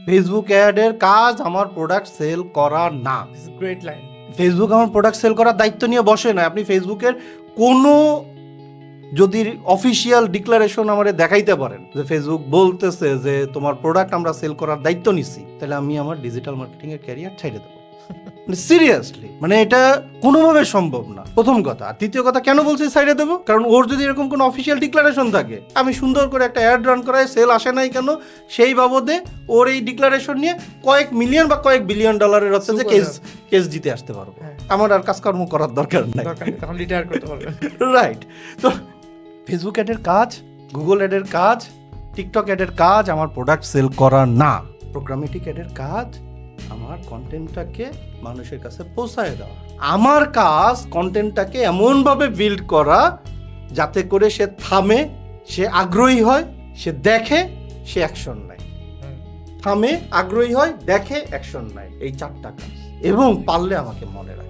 Facebook অ্যাডের কাজ আমার প্রোডাক্ট সেল করা না। Great line. ফেসবুক আমার প্রোডাক্ট সেল করার দায়িত্ব নিয়ে বসে না। আপনি ফেসবুকের কোনো যদি অফিসিয়াল ডিক্লারেশন আমাদের দেখাইতে পারেন যে ফেসবুক বলতেছে যে তোমার প্রোডাক্ট আমরা সেল করার দায়িত্ব নিছি, তাহলে আমি আমার ডিজিটাল মার্কেটিং এর ক্যারিয়ার ছেড়ে দেবো। সিরিয়াসলি, মানে এটা কোনোভাবে সম্ভব না, প্রথম কথা। আর দ্বিতীয় কথা, কেন বলছি সাইডে দেবো? কারণ ওর যদি এরকম কোনো অফিসিয়াল ডিক্লারেশন থাকে, আমি সুন্দর করে একটা অ্যাড রান করায় সেল আসে নাই কেন, সেই বাবদে ওর এই ডিক্লারেশন নিয়ে কয়েক মিলিয়ন বা কয়েক বিলিয়ন ডলারের হচ্ছে যে কেস জিতে আসতে পারবো। আমার আর কাজকর্ম করার দরকার নাই, তখন রিটায়ার করতে পারবেন। রাইট। তো ফেসবুক অ্যাডের কাজ, গুগল অ্যাডের কাজ, টিকটক অ্যাডের কাজ আমার প্রোডাক্ট সেল করা না। প্রোগ্রামেটিক অ্যাডের কাজ আমার কন্টেন্টটাকে মানুষের কাছে পৌঁছায় দেওয়া। আমার কাজ কন্টেন্টটাকে এমনভাবে বিল্ড করা যাতে করে সে থামে, সে আগ্রহী হয়, সে দেখে, সে অ্যাকশন নেয়। থামে, আগ্রহী হয়, দেখে, অ্যাকশন নেয়, এই 4টা কাজ। এবং পারলে আমাকে মনে রাখে।